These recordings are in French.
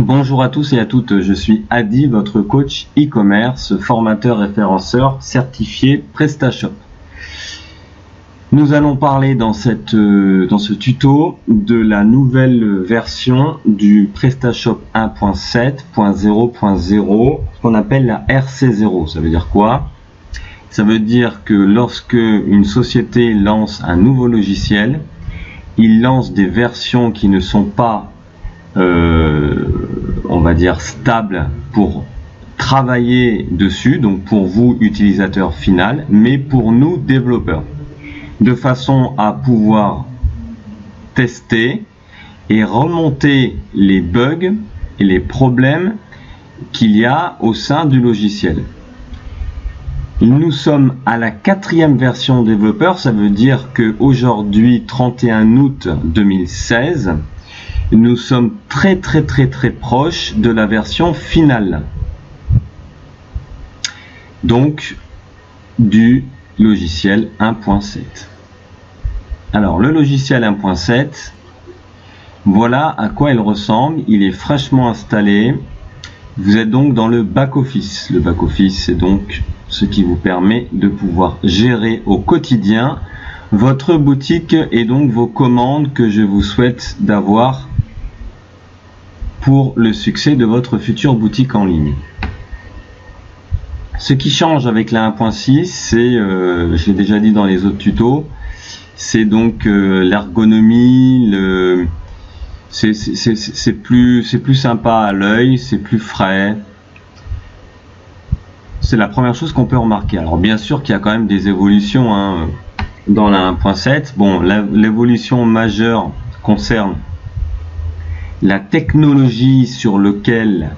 Bonjour à tous et à toutes, je suis Adi, votre coach e-commerce, formateur référenceur certifié PrestaShop. Nous allons parler dans ce tuto de la nouvelle version du PrestaShop 1.7.0.0, ce qu'on appelle la RC0. Ça veut dire quoi? Ça veut dire que lorsque une société lance un nouveau logiciel, il lance des versions qui ne sont pas on va dire stable pour travailler dessus, donc pour vous utilisateurs final, mais pour nous développeurs, de façon à pouvoir tester et remonter les bugs et les problèmes qu'il y a au sein du logiciel. Nous sommes à la 4e version développeur, ça veut dire que aujourd'hui 31 août 2016, nous sommes très proches de la version finale, donc du logiciel 1.7. Alors le logiciel 1.7, voilà à quoi il ressemble. Il est fraîchement installé. Vous êtes donc dans le back-office. Le back-office, c'est donc ce qui vous permet de pouvoir gérer au quotidien votre boutique et donc vos commandes que je vous souhaite d'avoir pour le succès de votre future boutique en ligne. Ce qui change avec la 1.6, c'est, je l'ai déjà dit dans les autres tutos, c'est donc l'ergonomie, c'est plus sympa à l'œil, c'est plus frais. C'est la première chose qu'on peut remarquer. Alors bien sûr qu'il y a quand même des évolutions dans la 1.7. Bon, l'évolution majeure concerne la technologie sur laquelle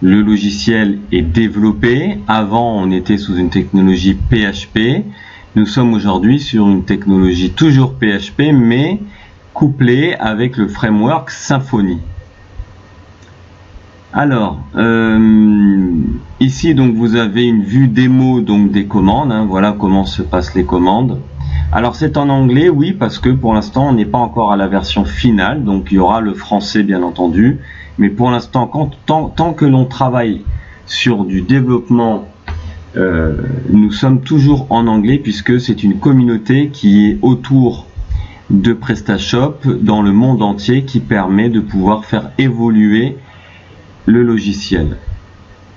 le logiciel est développé. Avant, on était sous une technologie PHP. Nous sommes aujourd'hui sur une technologie toujours PHP, mais couplée avec le framework Symfony. Alors, ici, donc, vous avez une vue démo donc, des commandes. Voilà comment se passent les commandes. Alors c'est en anglais, oui, parce que pour l'instant on n'est pas encore à la version finale, donc il y aura le français bien entendu, mais pour l'instant tant que l'on travaille sur du développement, nous sommes toujours en anglais puisque c'est une communauté qui est autour de PrestaShop dans le monde entier qui permet de pouvoir faire évoluer le logiciel.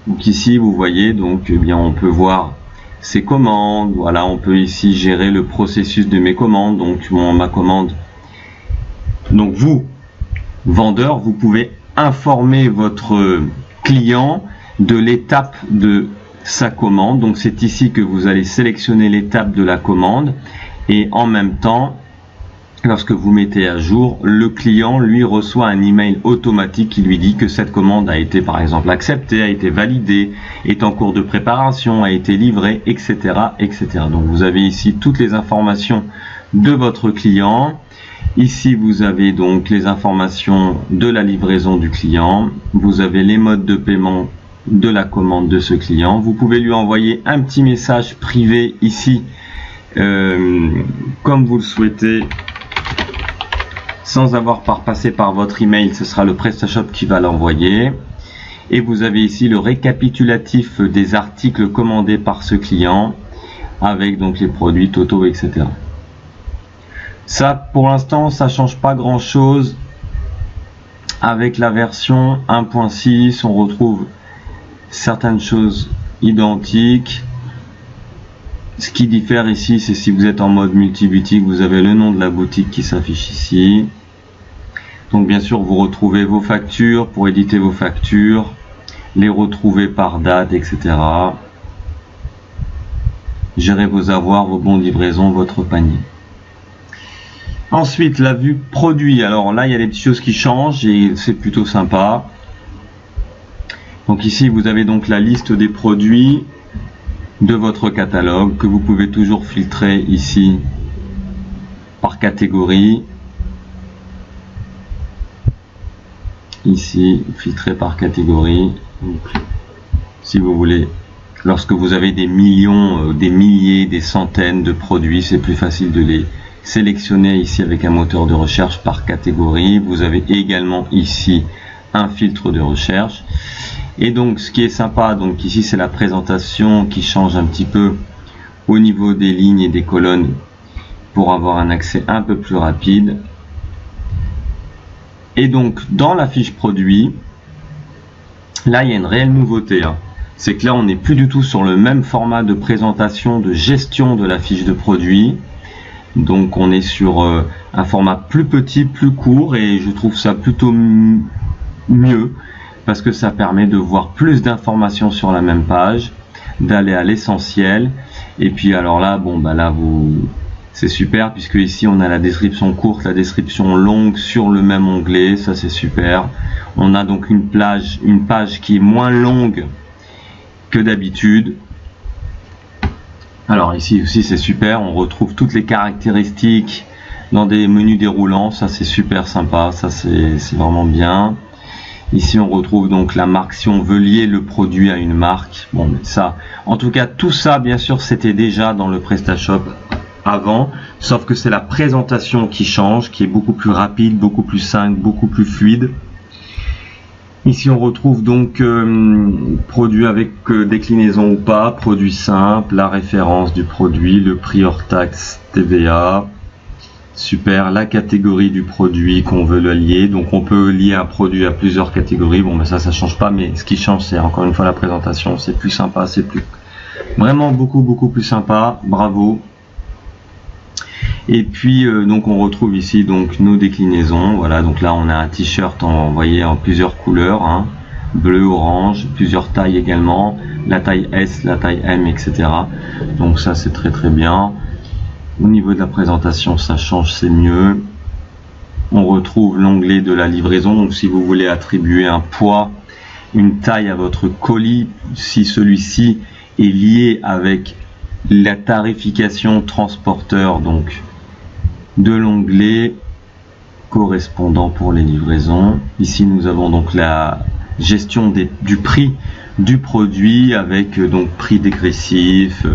Donc ici vous voyez, donc eh bien on peut voir ces commandes, voilà, on peut ici gérer le processus de mes commandes, donc ma commande. Donc vous, vendeur, vous pouvez informer votre client de l'étape de sa commande. Donc c'est ici que vous allez sélectionner l'étape de la commande et en même temps, lorsque vous mettez à jour, le client lui reçoit un email automatique qui lui dit que cette commande a été par exemple acceptée, a été validée, est en cours de préparation, a été livrée, etc., etc. Donc vous avez ici toutes les informations de votre client. Ici vous avez donc les informations de la livraison du client. Vous avez les modes de paiement de la commande de ce client. Vous pouvez lui envoyer un petit message privé ici, comme vous le souhaitez, sans avoir passé par votre email. Ce sera le PrestaShop qui va l'envoyer. Et vous avez ici le récapitulatif des articles commandés par ce client avec donc les produits totaux, etc. Ça, pour l'instant, ça change pas grand chose. Avec la version 1.6, on retrouve certaines choses identiques. Ce qui diffère ici, c'est si vous êtes en mode multi-boutique, vous avez le nom de la boutique qui s'affiche ici. Donc bien sûr, vous retrouvez vos factures pour éditer vos factures, les retrouver par date, etc. Gérez vos avoirs, vos bons de livraison, votre panier. Ensuite, la vue produit. Alors là, il y a des petites choses qui changent et c'est plutôt sympa. Donc ici, vous avez donc la liste des produits de votre catalogue que vous pouvez toujours filtrer ici par catégorie. Ici, filtrer par catégorie. Si vous voulez, lorsque vous avez des millions, des milliers, des centaines de produits, c'est plus facile de les sélectionner ici avec un moteur de recherche par catégorie. Vous avez également ici un filtre de recherche. Et donc ce qui est sympa, donc ici c'est la présentation qui change un petit peu au niveau des lignes et des colonnes pour avoir un accès un peu plus rapide. Et donc dans la fiche produit, là il y a une réelle nouveauté, hein. C'est que là on n'est plus du tout sur le même format de présentation, de gestion de la fiche de produit. Donc on est sur un format plus petit, plus court, et je trouve ça plutôt mieux parce que ça permet de voir plus d'informations sur la même page, d'aller à l'essentiel. Et puis alors là, bon bah là c'est super, puisque ici on a la description courte, la description longue sur le même onglet, ça c'est super. On a donc une page qui est moins longue que d'habitude. Alors ici aussi c'est super, on retrouve toutes les caractéristiques dans des menus déroulants, ça c'est super sympa, ça c'est vraiment bien. Ici on retrouve donc la marque si on veut lier le produit à une marque. Bon, mais ça, en tout cas tout ça bien sûr c'était déjà dans le PrestaShop avant, sauf que c'est la présentation qui change, qui est beaucoup plus rapide, beaucoup plus simple, beaucoup plus fluide. Ici on retrouve donc produit avec déclinaison ou pas, produit simple, la référence du produit, le prix hors taxe TVA, super, la catégorie du produit qu'on veut le lier. Donc on peut lier un produit à plusieurs catégories. Bon, mais ça change pas, mais ce qui change c'est encore une fois la présentation, c'est plus sympa, c'est plus vraiment beaucoup plus sympa, bravo. Et puis donc on retrouve ici donc nos déclinaisons. Voilà, donc là on a un t-shirt en plusieurs couleurs, hein, bleu, orange, plusieurs tailles également, la taille S, la taille M, etc. Donc ça c'est très bien. Au niveau de la présentation ça change, c'est mieux. On retrouve l'onglet de la livraison, donc si vous voulez attribuer un poids, une taille à votre colis, si celui-ci est lié avec la tarification transporteur donc de l'onglet correspondant pour les livraisons. Ici nous avons donc la gestion du prix du produit avec donc prix dégressif,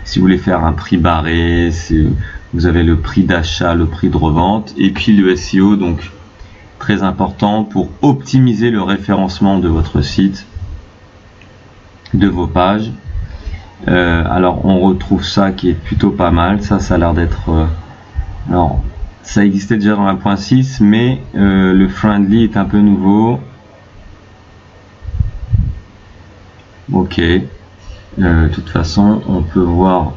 si vous voulez faire un prix barré, vous avez le prix d'achat, le prix de revente, et puis le SEO, donc très important pour optimiser le référencement de votre site, de vos pages. Alors on retrouve ça qui est plutôt pas mal, ça a l'air d'être alors ça existait déjà dans la 1.6, mais le friendly est un peu nouveau. Ok, de toute façon on peut voir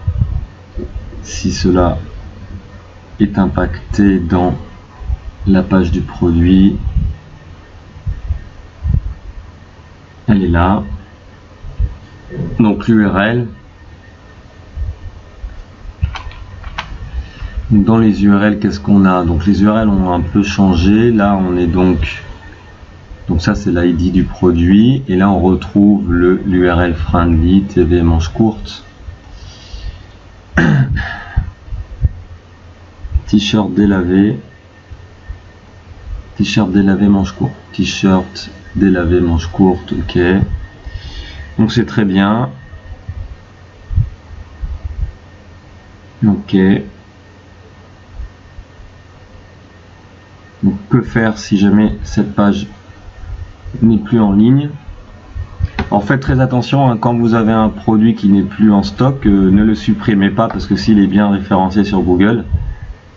si cela est impacté dans la page du produit. Elle est là, donc l'URL. Dans les URL, qu'est-ce qu'on a? Donc les URL ont un peu changé. Là on est donc ça c'est l'ID du produit, et là on retrouve l'URL friendly TV manche courte, t-shirt délavé, manche courte, t-shirt délavé manche courte. Ok, donc c'est très bien. Ok, donc que faire si jamais cette page n'est plus en ligne? En fait très attention, hein, quand vous avez un produit qui n'est plus en stock, ne le supprimez pas, parce que s'il est bien référencé sur Google,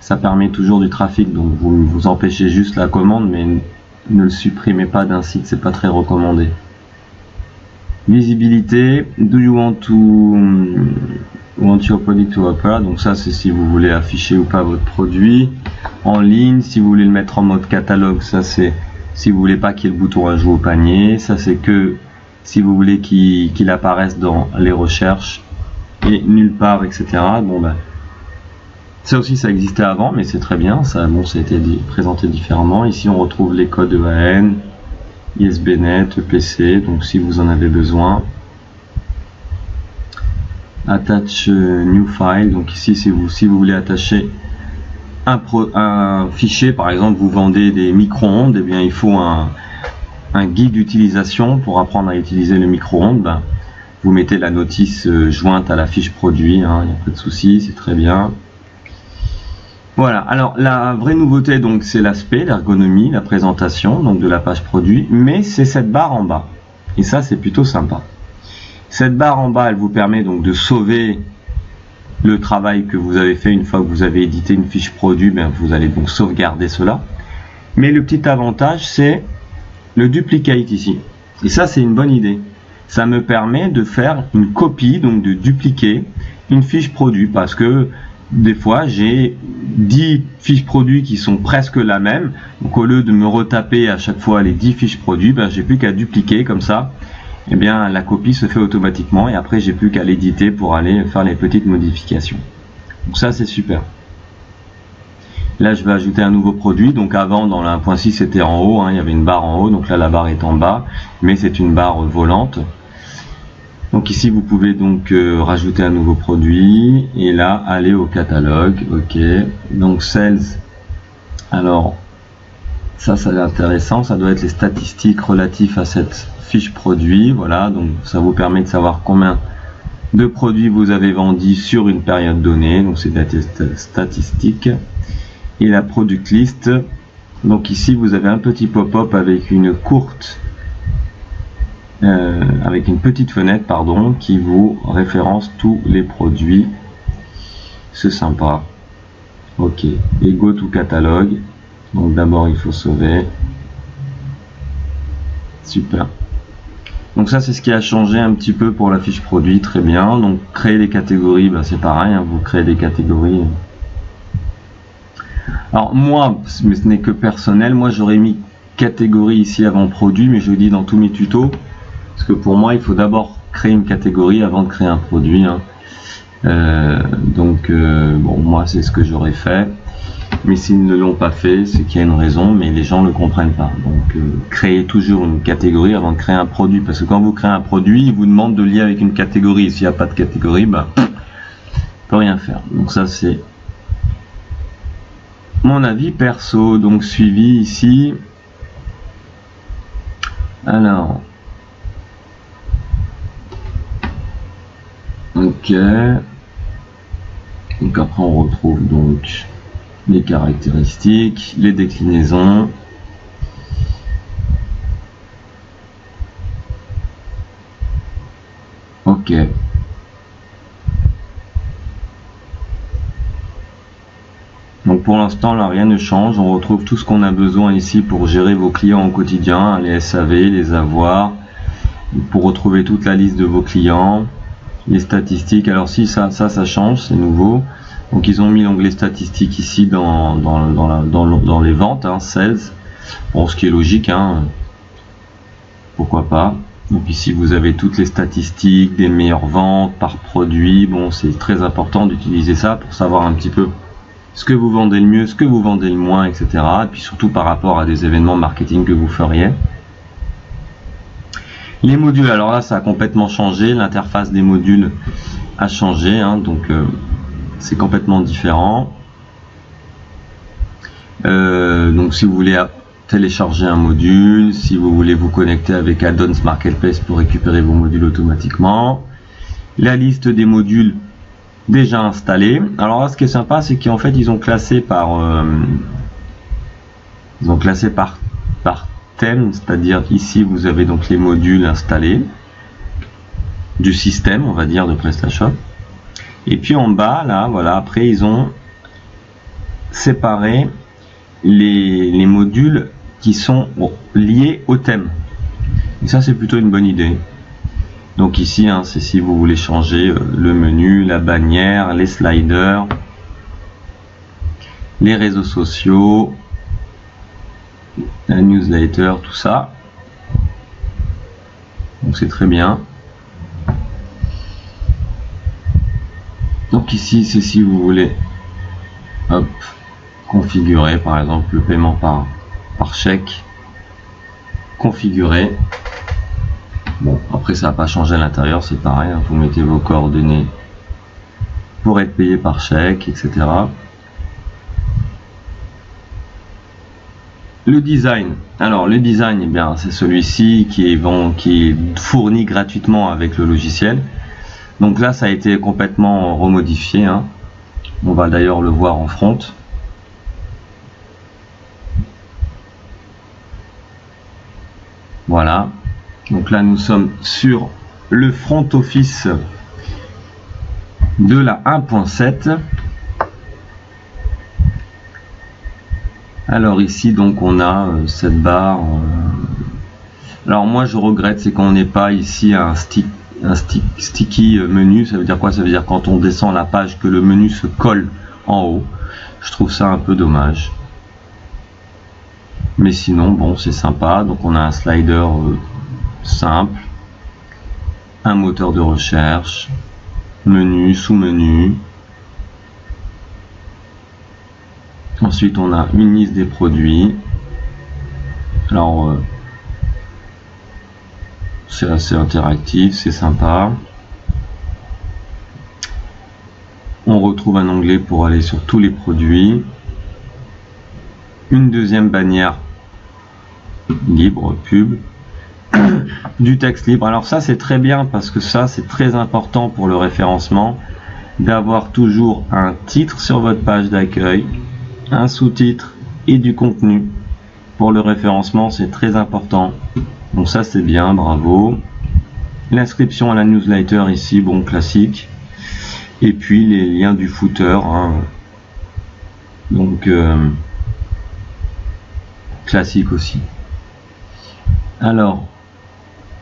ça permet toujours du trafic, donc vous empêchez juste la commande, mais ne le supprimez pas d'un site, c'est pas très recommandé. Visibilité, do you want your product to appear? Donc ça c'est si vous voulez afficher ou pas votre produit. En ligne, si vous voulez le mettre en mode catalogue, ça c'est si vous voulez pas qu'il y ait le bouton ajout au panier. Ça c'est que si vous voulez qu'il apparaisse dans les recherches et nulle part, etc. Bon ben ça aussi ça existait avant, mais c'est très bien, ça a été présenté différemment. Ici on retrouve les codes EAN, ISBnet, EPC, donc si vous en avez besoin. Attach new file, donc ici si vous voulez attacher un fichier, par exemple vous vendez des micro-ondes, et bien il faut un guide d'utilisation pour apprendre à utiliser le micro-ondes. Ben, vous mettez la notice jointe à la fiche produit, hein, il n'y a pas de souci, c'est très bien. Voilà, alors la vraie nouveauté, donc c'est l'aspect, l'ergonomie, la présentation donc de la page produit, mais c'est cette barre en bas. Et ça, c'est plutôt sympa. Cette barre en bas, elle vous permet donc de sauver le travail que vous avez fait une fois que vous avez édité une fiche produit, bien, vous allez donc sauvegarder cela. Mais le petit avantage, c'est le duplicate ici. Et ça, c'est une bonne idée. Ça me permet de faire une copie, donc de dupliquer une fiche produit, parce que des fois, j'ai 10 fiches produits qui sont presque la même. Donc, au lieu de me retaper à chaque fois les 10 fiches produits, ben, j'ai plus qu'à dupliquer comme ça. Eh bien, la copie se fait automatiquement et après, j'ai plus qu'à l'éditer pour aller faire les petites modifications. Donc ça, c'est super. Là, je vais ajouter un nouveau produit. Donc avant, dans la 1.6, c'était en haut, hein, il y avait une barre en haut. Donc là, la barre est en bas, mais c'est une barre volante. Donc ici, vous pouvez donc rajouter un nouveau produit et là, aller au catalogue. Ok. Donc sales. Alors, ça c'est intéressant. Ça doit être les statistiques relatives à cette fiche produit. Voilà. Donc ça vous permet de savoir combien de produits vous avez vendus sur une période donnée. Donc c'est des statistiques. Et la product list. Donc ici, vous avez un petit pop-up avec une courte. Avec une petite fenêtre pardon qui vous référence tous les produits. C'est sympa. Ok, et go to catalogue. Donc d'abord il faut sauver. Super. Donc ça c'est ce qui a changé un petit peu pour la fiche produit. Très bien. Donc créer des catégories, ben, c'est pareil, hein, vous créez des catégories. Alors moi, mais ce n'est que personnel, moi j'aurais mis catégorie ici avant produit, mais je le dis dans tous mes tutos. Parce que pour moi, il faut d'abord créer une catégorie avant de créer un produit. Hein. Bon, moi, c'est ce que j'aurais fait. Mais s'ils ne l'ont pas fait, c'est qu'il y a une raison, mais les gens ne le comprennent pas. Donc, créez toujours une catégorie avant de créer un produit. Parce que quand vous créez un produit, ils vous demandent de lier avec une catégorie. S'il n'y a pas de catégorie, ben, on ne peut rien faire. Donc ça, c'est mon avis perso. Donc, suivi ici. Alors... Ok, donc après on retrouve donc les caractéristiques, les déclinaisons. Ok. Donc pour l'instant là rien ne change, on retrouve tout ce qu'on a besoin ici pour gérer vos clients au quotidien, les SAV, les avoirs, pour retrouver toute la liste de vos clients. Les statistiques, alors si ça change, c'est nouveau. Donc ils ont mis l'onglet statistiques ici dans les ventes, hein, sales. Bon, ce qui est logique, hein, pourquoi pas. Donc ici vous avez toutes les statistiques des meilleures ventes par produit. Bon, c'est très important d'utiliser ça pour savoir un petit peu ce que vous vendez le mieux, ce que vous vendez le moins, etc. Et puis surtout par rapport à des événements marketing que vous feriez. Les modules, alors là ça a complètement changé, l'interface des modules a changé, hein, donc c'est complètement différent. Donc si vous voulez télécharger un module, si vous voulez vous connecter avec Add-ons Marketplace pour récupérer vos modules automatiquement, la liste des modules déjà installés. Alors là ce qui est sympa, c'est qu'en fait ils ont classé par thème, c'est-à-dire ici vous avez donc les modules installés du système, on va dire, de PrestaShop. Et puis en bas, là, voilà, après ils ont séparé les modules qui sont liés au thème. Et ça c'est plutôt une bonne idée. Donc ici, hein, c'est si vous voulez changer le menu, la bannière, les sliders, les réseaux sociaux, la newsletter, tout ça. Donc c'est très bien. Donc ici, c'est si vous voulez configurer par exemple le paiement par chèque, configurer. Bon, après ça n'a pas changé à l'intérieur, c'est pareil, hein, vous mettez vos coordonnées pour être payé par chèque, etc. Le design, alors le design, eh bien c'est celui-ci qui est fourni gratuitement avec le logiciel. Donc là ça a été complètement remodifié, hein. On va d'ailleurs le voir en front. Voilà. Donc là, nous sommes sur le front office de la 1.7. Alors ici, donc, on a cette barre. Alors moi, je regrette, c'est qu'on n'ait pas ici un sticky menu. Ça veut dire quoi? Ça veut dire quand on descend la page que le menu se colle en haut. Je trouve ça un peu dommage. Mais sinon, bon, c'est sympa. Donc on a un slider simple, un moteur de recherche, menu, sous-menu. Ensuite, on a une liste des produits. Alors, c'est assez interactif, c'est sympa. On retrouve un onglet pour aller sur tous les produits. Une deuxième bannière libre, pub. Du texte libre. Alors ça, c'est très bien parce que ça, c'est très important pour le référencement d'avoir toujours un titre sur votre page d'accueil, un sous-titre et du contenu. Pour le référencement, c'est très important. Donc ça, c'est bien, bravo. L'inscription à la newsletter ici, bon, classique. Et puis les liens du footer, hein. Donc classique aussi. Alors,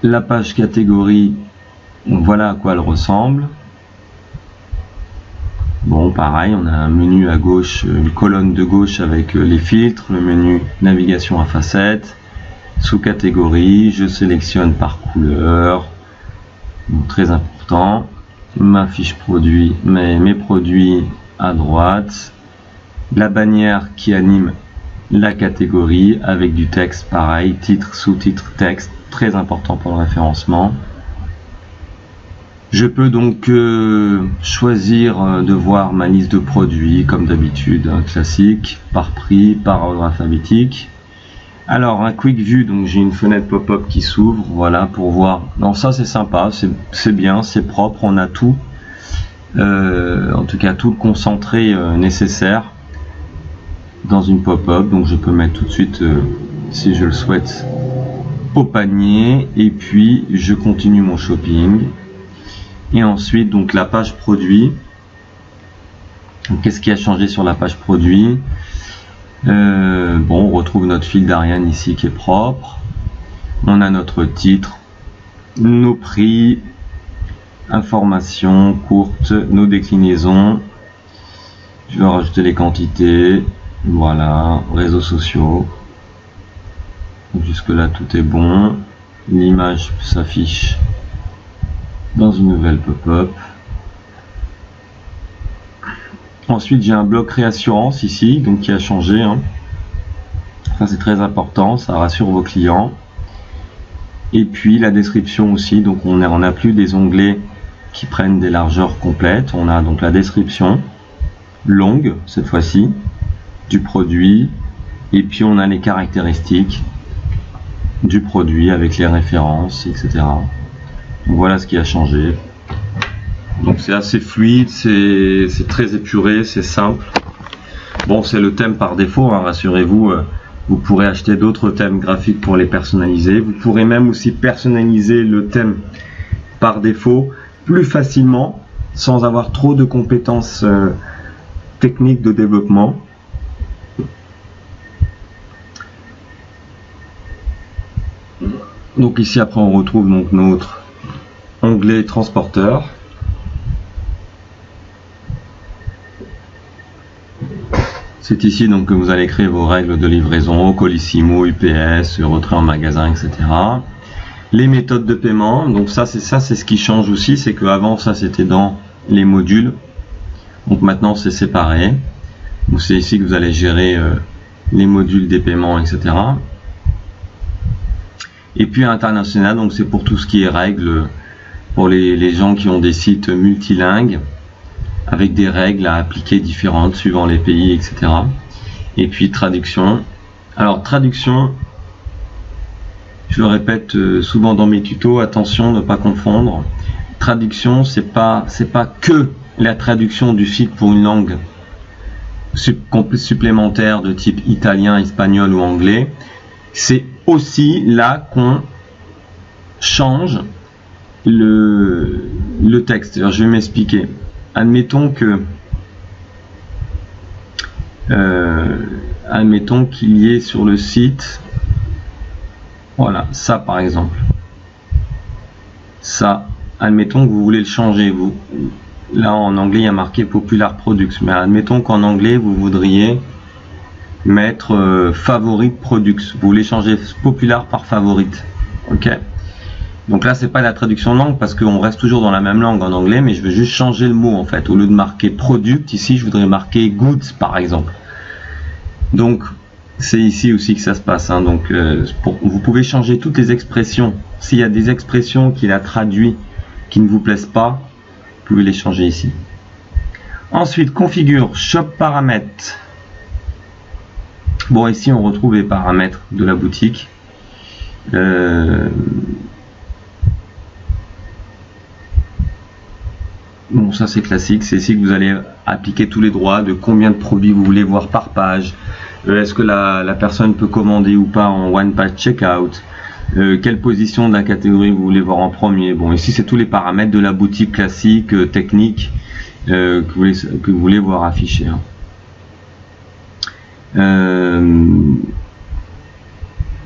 la page catégorie, voilà à quoi elle ressemble. Bon, pareil, on a un menu à gauche, une colonne de gauche avec les filtres, le menu navigation à facettes, sous-catégorie, je sélectionne par couleur, donc très important, ma fiche produit, mes produits à droite, la bannière qui anime la catégorie avec du texte, pareil, titre, sous-titre, texte, très important pour le référencement. Je peux donc choisir de voir ma liste de produits comme d'habitude, hein, classique, par prix, par ordre alphabétique. Alors un quick view, donc j'ai une fenêtre pop-up qui s'ouvre, voilà, pour voir. Non, ça c'est sympa, c'est bien, c'est propre, on a tout, en tout cas tout le concentré nécessaire dans une pop-up. Donc je peux mettre tout de suite, si je le souhaite, au panier, et puis je continue mon shopping. Et ensuite, donc la page produit. Qu'est-ce qui a changé sur la page produit? Bon, on retrouve notre fil d'Ariane ici qui est propre. On a notre titre, nos prix, informations courtes, nos déclinaisons. Je vais rajouter les quantités. Voilà, réseaux sociaux. Jusque là, tout est bon. L'image s'affiche dans une nouvelle pop-up. Ensuite, j'ai un bloc réassurance ici, donc qui a changé, hein. Ça c'est très important, ça rassure vos clients. Et puis la description aussi, donc on n'a plus des onglets qui prennent des largeurs complètes. On a donc la description longue cette fois-ci du produit, et puis on a les caractéristiques du produit avec les références, etc. Donc voilà ce qui a changé. Donc c'est assez fluide, c'est très épuré, c'est simple. Bon, c'est le thème par défaut, hein, rassurez-vous, vous pourrez acheter d'autres thèmes graphiques pour les personnaliser. Vous pourrez même aussi personnaliser le thème par défaut plus facilement, sans avoir trop de compétences techniques de développement. Donc ici après on retrouve donc notre onglet transporteur. C'est ici donc que vous allez créer vos règles de livraison, Colissimo, UPS, retrait en magasin, etc. Les méthodes de paiement, donc ça c'est ce qui change aussi, c'est qu'avant ça c'était dans les modules, donc maintenant c'est séparé. Donc c'est ici que vous allez gérer les modules des paiements, etc. Et puis international, donc c'est pour tout ce qui est règles, pour les gens qui ont des sites multilingues, avec des règles à appliquer différentes suivant les pays, etc. Et puis traduction. Alors traduction, je le répète souvent dans mes tutos, attention ne pas confondre. Traduction, c'est pas que la traduction du site pour une langue supplémentaire de type italien, espagnol ou anglais. C'est aussi là qu'on change le texte. Alors, je vais m'expliquer. Admettons qu'il y ait sur le site, voilà, ça par exemple. Ça, admettons que vous voulez le changer. Là en anglais il y a marqué Popular Products, mais admettons qu'en anglais vous voudriez mettre Favorite Products. Vous voulez changer Popular par Favorite. Ok. Donc là c'est pas la traduction de langue parce qu'on reste toujours dans la même langue en anglais, mais je veux juste changer le mot en fait. Au lieu de marquer Product, ici je voudrais marquer Goods par exemple. Donc c'est ici aussi que ça se passe, hein. Donc vous pouvez changer toutes les expressions. S'il y a des expressions qu'il a traduites qui ne vous plaisent pas, vous pouvez les changer ici. Ensuite, configure Shop Paramètres. Bon, ici on retrouve les paramètres de la boutique. Bon, ça c'est classique, c'est ici que vous allez appliquer tous les droits de combien de produits vous voulez voir par page. Est-ce que la personne peut commander ou pas en one page checkout, quelle position de la catégorie vous voulez voir en premier. Bon, ici c'est tous les paramètres de la boutique classique, technique, que vous voulez voir affichés, hein.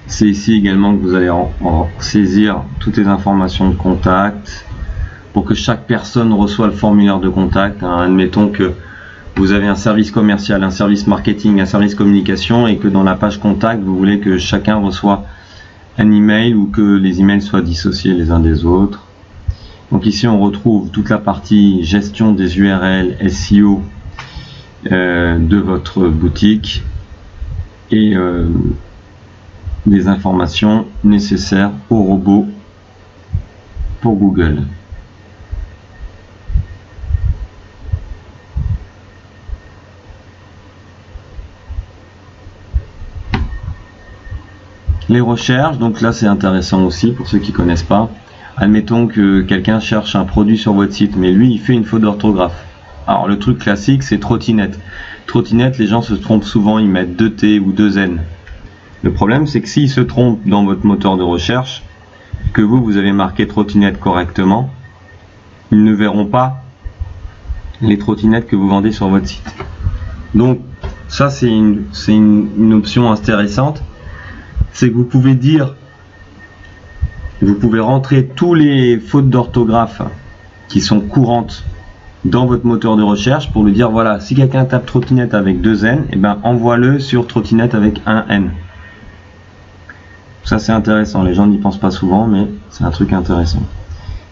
C'est ici également que vous allez en saisir toutes les informations de contact pour que chaque personne reçoive le formulaire de contact, hein. Admettons que vous avez un service commercial, un service marketing, un service communication et que dans la page contact vous voulez que chacun reçoive un email ou que les emails soient dissociés les uns des autres. Donc ici on retrouve toute la partie gestion des URL SEO de votre boutique et des informations nécessaires au robot pour Google. Les recherches, donc là c'est intéressant aussi pour ceux qui connaissent pas. Admettons que quelqu'un cherche un produit sur votre site, mais lui il fait une faute d'orthographe. Alors le truc classique c'est trottinette. Trottinette, les gens se trompent souvent, ils mettent 2 T ou 2 N. Le problème c'est que s'ils se trompent dans votre moteur de recherche, que vous avez marqué trottinette correctement, ils ne verront pas les trottinettes que vous vendez sur votre site. Donc ça c'est une option intéressante. C'est que vous pouvez rentrer tous les fautes d'orthographe qui sont courantes dans votre moteur de recherche pour lui dire voilà, si quelqu'un tape trottinette avec 2 N, et ben envoie-le sur trottinette avec 1 N. Ça c'est intéressant, les gens n'y pensent pas souvent, mais c'est un truc intéressant.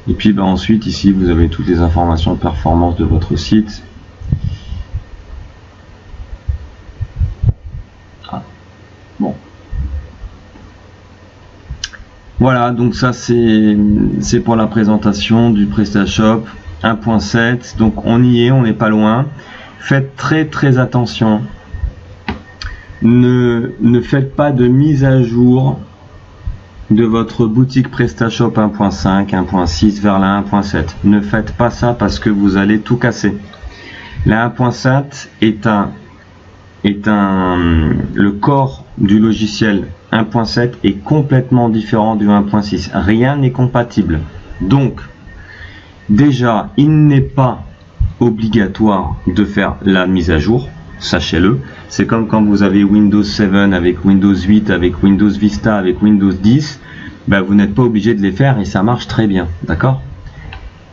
Et puis ensuite ici vous avez toutes les informations de performance de votre site. Bon. Voilà, donc ça c'est pour la présentation du PrestaShop 1.7. Donc on y est, on n'est pas loin. Faites très attention. Ne faites pas de mise à jour de votre boutique PrestaShop 1.5, 1.6 vers la 1.7. Ne faites pas ça parce que vous allez tout casser. La 1.7 le corps du logiciel 1.7 est complètement différent du 1.6. Rien n'est compatible. Donc, déjà, il n'est pas obligatoire de faire la mise à jour. Sachez-le. C'est comme quand vous avez Windows 7 avec Windows 8, avec Windows Vista, avec Windows 10. Vous n'êtes pas obligé de les faire et ça marche très bien. D'accord?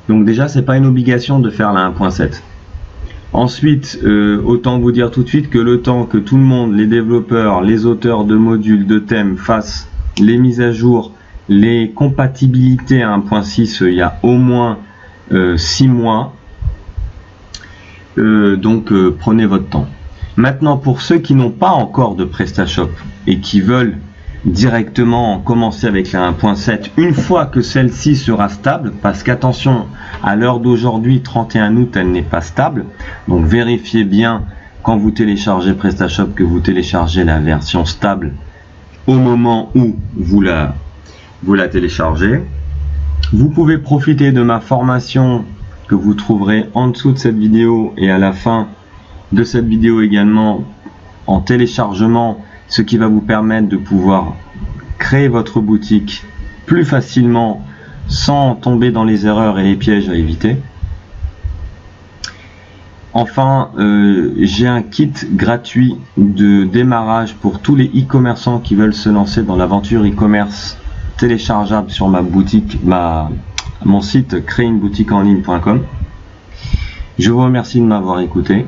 Donc déjà, c'est pas une obligation de faire la 1.7. Ensuite, autant vous dire tout de suite que le temps que tout le monde, les développeurs, les auteurs de modules, de thèmes, fassent les mises à jour, les compatibilités à 1.6, il y a au moins 6 mois. Donc prenez votre temps. Maintenant, pour ceux qui n'ont pas encore de PrestaShop et qui veulent directement commencer avec la 1.7 une fois que celle-ci sera stable, parce qu'attention, à l'heure d'aujourd'hui 31 août elle n'est pas stable, donc vérifiez bien quand vous téléchargez PrestaShop que vous téléchargez la version stable au moment où vous la téléchargez. Vous pouvez profiter de ma formation que vous trouverez en dessous de cette vidéo et à la fin de cette vidéo également en téléchargement, ce qui va vous permettre de pouvoir créer votre boutique plus facilement sans tomber dans les erreurs et les pièges à éviter. Enfin, j'ai un kit gratuit de démarrage pour tous les e-commerçants qui veulent se lancer dans l'aventure e-commerce, téléchargeable sur ma boutique, mon site créeuneboutiqueenligne.com. Je vous remercie de m'avoir écouté.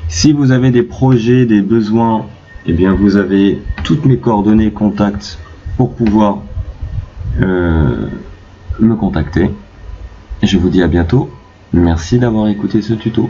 Si vous avez des projets, des besoins, eh bien vous avez toutes mes coordonnées contacts pour pouvoir me contacter. Je vous dis à bientôt. Merci d'avoir écouté ce tuto.